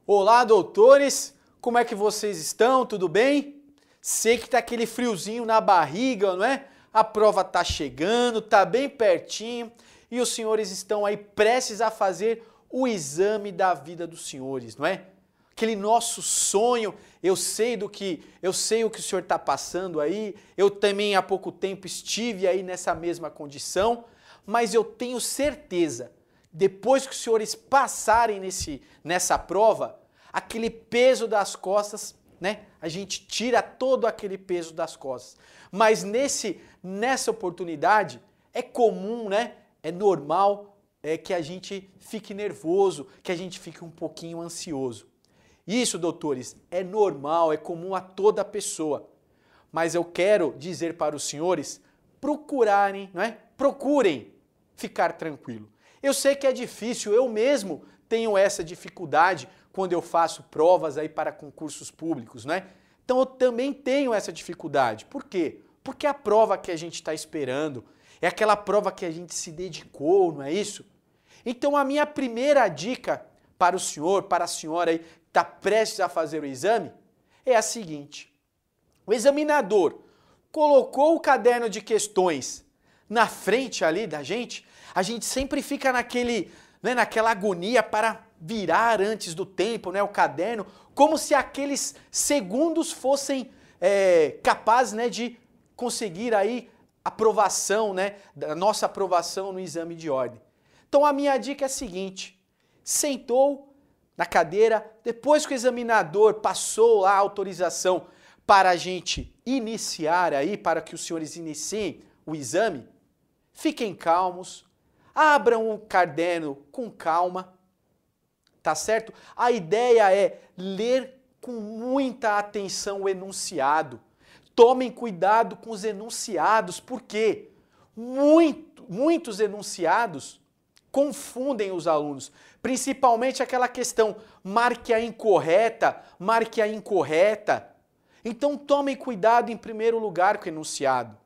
Olá, doutores! Como é que vocês estão? Tudo bem? Sei que tá aquele friozinho na barriga, não é? A prova tá chegando, tá bem pertinho e os senhores estão aí prestes a fazer o exame da vida dos senhores, não é? Aquele nosso sonho, eu sei o que o senhor está passando aí, eu também há pouco tempo estive aí nessa mesma condição, mas eu tenho certeza, depois que os senhores passarem nessa prova, aquele peso das costas, né? A gente tira todo aquele peso das costas. Mas nessa oportunidade, é comum, né? É normal que a gente fique nervoso, que a gente fique um pouquinho ansioso. Isso, doutores, é normal, é comum a toda pessoa. Mas eu quero dizer para os senhores procurarem, não é? Procurem ficar tranquilo. Eu sei que é difícil, eu mesmo tenho essa dificuldade quando eu faço provas aí para concursos públicos, né? Então eu também tenho essa dificuldade. Por quê? Porque a prova que a gente está esperando é aquela prova que a gente se dedicou, não é isso? Então a minha primeira dica para o senhor, para a senhora aí que está prestes a fazer o exame, é a seguinte. O examinador colocou o caderno de questões na frente ali da gente, a gente sempre fica naquela agonia para virar antes do tempo, né, o caderno, como se aqueles segundos fossem capazes, né, de conseguir aí aprovação, né, da nossa aprovação no exame de ordem. Então a minha dica é a seguinte, sentou na cadeira, depois que o examinador passou lá a autorização para a gente iniciar aí, para que os senhores iniciem o exame, fiquem calmos, abram o caderno com calma, tá certo? A ideia é ler com muita atenção o enunciado. Tomem cuidado com os enunciados, porque muitos enunciados confundem os alunos, principalmente aquela questão, marque a incorreta, marque a incorreta. Então tomem cuidado em primeiro lugar com o enunciado.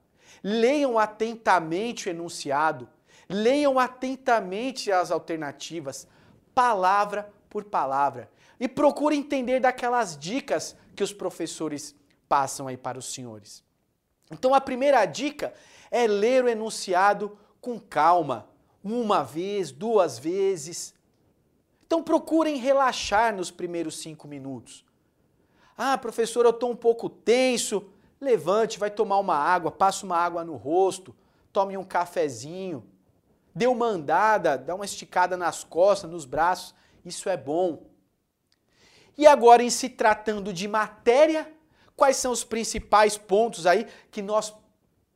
Leiam atentamente o enunciado, leiam atentamente as alternativas, palavra por palavra, e procurem entender daquelas dicas que os professores passam aí para os senhores. Então a primeira dica é ler o enunciado com calma, uma vez, duas vezes. Então procurem relaxar nos primeiros 5 minutos. Ah, professor, eu estou um pouco tenso. Levante, vai tomar uma água, passa uma água no rosto, tome um cafezinho, dê uma andada, dá uma esticada nas costas, nos braços, isso é bom. E agora, em se tratando de matéria, quais são os principais pontos aí que nós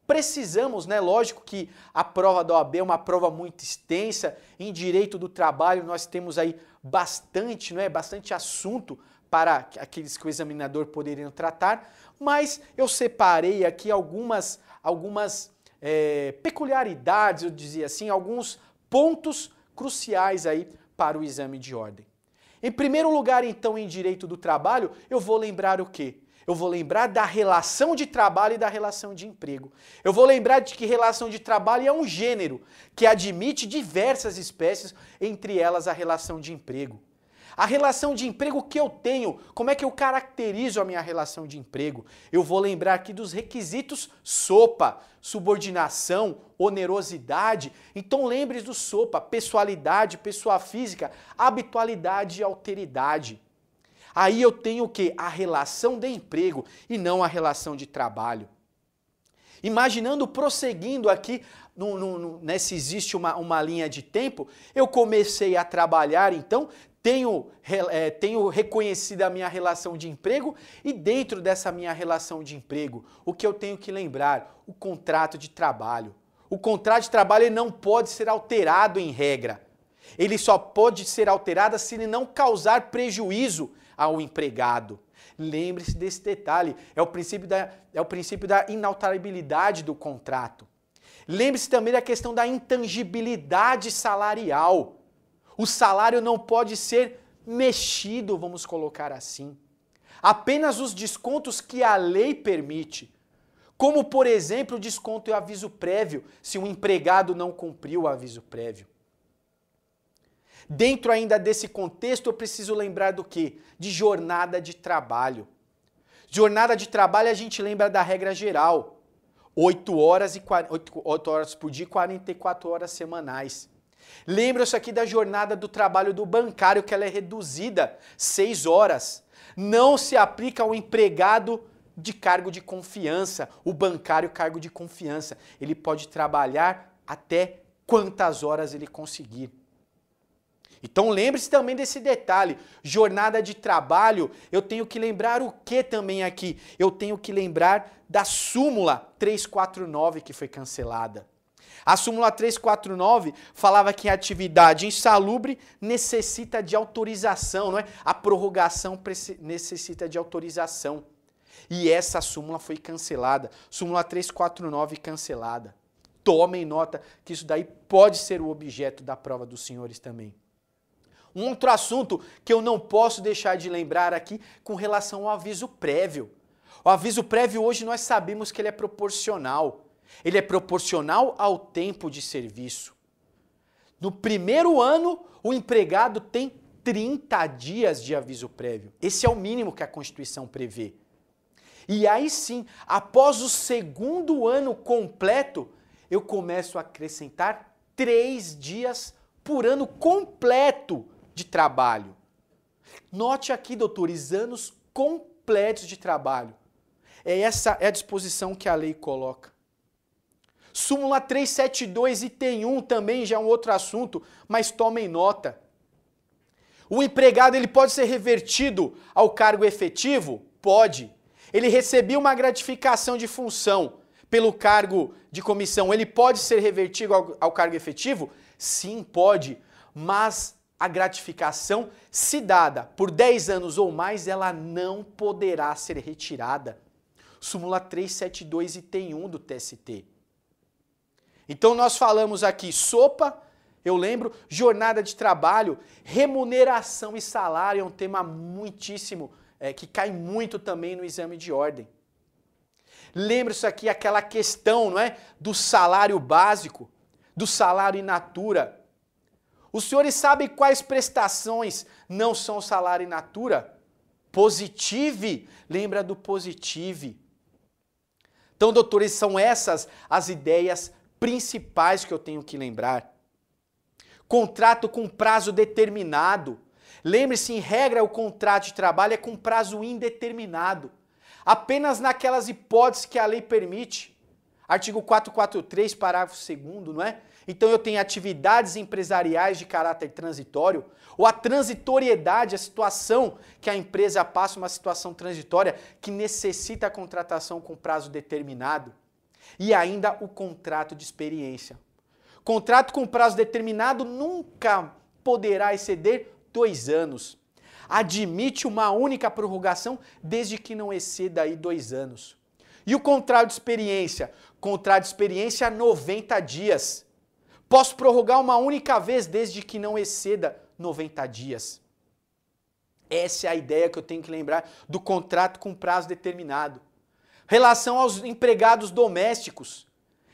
precisamos, né? Lógico que a prova da OAB é uma prova muito extensa, em direito do trabalho nós temos aí bastante, não é? Bastante assunto para aqueles que o examinador poderiam tratar, mas eu separei aqui algumas peculiaridades, eu dizia assim, alguns pontos cruciais aí para o exame de ordem. Em primeiro lugar, então, em direito do trabalho, eu vou lembrar o quê? Eu vou lembrar da relação de trabalho e da relação de emprego. Eu vou lembrar de que relação de trabalho é um gênero que admite diversas espécies, entre elas a relação de emprego. A relação de emprego que eu tenho, como é que eu caracterizo a minha relação de emprego? Eu vou lembrar aqui dos requisitos SOPA, subordinação, onerosidade. Então lembre do SOPA, pessoalidade, pessoa física, habitualidade e alteridade. Aí eu tenho o quê? A relação de emprego e não a relação de trabalho. Imaginando, prosseguindo aqui, se existe uma linha de tempo, eu comecei a trabalhar, então, tenho reconhecido a minha relação de emprego e dentro dessa minha relação de emprego, o que eu tenho que lembrar? O contrato de trabalho. O contrato de trabalho ele não pode ser alterado em regra. Ele só pode ser alterado se ele não causar prejuízo ao empregado. Lembre-se desse detalhe, é o princípio da inalterabilidade do contrato. Lembre-se também da questão da intangibilidade salarial. O salário não pode ser mexido, vamos colocar assim. Apenas os descontos que a lei permite, como por exemplo o desconto e aviso prévio, se o empregado não cumpriu o aviso prévio. Dentro ainda desse contexto, eu preciso lembrar do quê? De jornada de trabalho. Jornada de trabalho a gente lembra da regra geral. 8 horas por dia e 44 horas semanais. Lembra-se aqui da jornada do trabalho do bancário, que ela é reduzida, 6 horas. Não se aplica ao empregado de cargo de confiança, o bancário cargo de confiança. Ele pode trabalhar até quantas horas ele conseguir. Então lembre-se também desse detalhe, jornada de trabalho, eu tenho que lembrar o que também aqui? Eu tenho que lembrar da súmula 349 que foi cancelada. A súmula 349 falava que a atividade insalubre necessita de autorização, não é? A prorrogação necessita de autorização. E essa súmula foi cancelada, súmula 349 cancelada. Tomem nota que isso daí pode ser o objeto da prova dos senhores também. Um outro assunto que eu não posso deixar de lembrar aqui com relação ao aviso prévio. O aviso prévio hoje nós sabemos que ele é proporcional. Ele é proporcional ao tempo de serviço. No primeiro ano, o empregado tem 30 dias de aviso prévio. Esse é o mínimo que a Constituição prevê. E aí sim, após o segundo ano completo, eu começo a acrescentar 3 dias por ano completo de trabalho. Note aqui, doutores, anos completos de trabalho. Essa é a disposição que a lei coloca. Súmula 372, item 1 também já é um outro assunto, mas tomem nota. O empregado ele pode ser revertido ao cargo efetivo? Pode. Ele recebeu uma gratificação de função pelo cargo de comissão, ele pode ser revertido ao cargo efetivo? Sim, pode, mas a gratificação, se dada por 10 anos ou mais, ela não poderá ser retirada. Súmula 372, item 1 do TST. Então nós falamos aqui sopa, eu lembro, jornada de trabalho, remuneração e salário é um tema muitíssimo, que cai muito também no exame de ordem. Lembra-se aqui aquela questão, não é, do salário básico, do salário in natura. Os senhores sabem quais prestações não são salário in natura? Positive, lembra do positive. Então, doutores, são essas as ideias principais que eu tenho que lembrar. Contrato com prazo determinado. Lembre-se, em regra, o contrato de trabalho é com prazo indeterminado. Apenas naquelas hipóteses que a lei permite. Artigo 443, parágrafo 2º, não é? Então eu tenho atividades empresariais de caráter transitório, ou a transitoriedade, a situação que a empresa passa, uma situação transitória que necessita a contratação com prazo determinado. E ainda o contrato de experiência. Contrato com prazo determinado nunca poderá exceder 2 anos. Admite uma única prorrogação desde que não exceda aí 2 anos. E o contrato de experiência? Contrato de experiência 90 dias. Posso prorrogar uma única vez desde que não exceda 90 dias. Essa é a ideia que eu tenho que lembrar do contrato com prazo determinado. Relação aos empregados domésticos.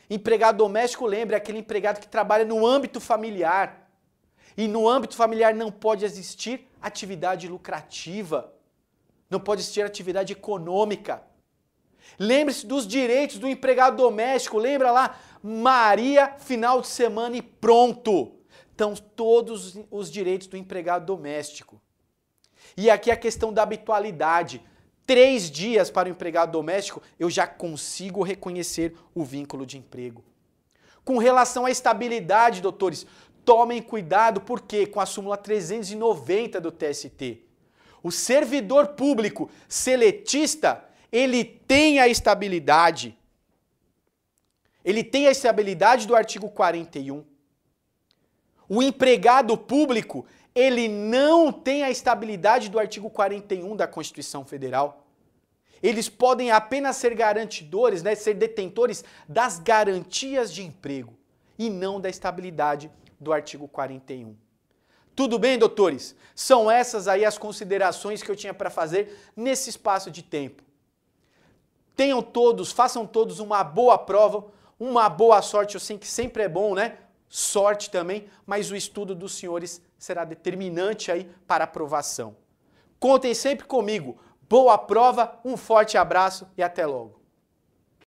Empregado doméstico, lembra, é aquele empregado que trabalha no âmbito familiar. E no âmbito familiar não pode existir atividade lucrativa. Não pode existir atividade econômica. Lembre-se dos direitos do empregado doméstico. Lembra lá? Maria, final de semana e pronto. Então, todos os direitos do empregado doméstico. E aqui a questão da habitualidade. 3 dias para o empregado doméstico, eu já consigo reconhecer o vínculo de emprego. Com relação à estabilidade, doutores, tomem cuidado, porque com a súmula 390 do TST, o servidor público seletista, ele tem a estabilidade. Ele tem a estabilidade do artigo 41. O empregado público, ele não tem a estabilidade do artigo 41 da Constituição Federal. Eles podem apenas ser garantidores, né, ser detentores das garantias de emprego e não da estabilidade do artigo 41. Tudo bem, doutores? São essas aí as considerações que eu tinha para fazer nesse espaço de tempo. Façam todos uma boa prova, uma boa sorte. Eu sei que sempre é bom, né? Sorte também, mas o estudo dos senhores será determinante aí para a aprovação. Contem sempre comigo. Boa prova, um forte abraço e até logo.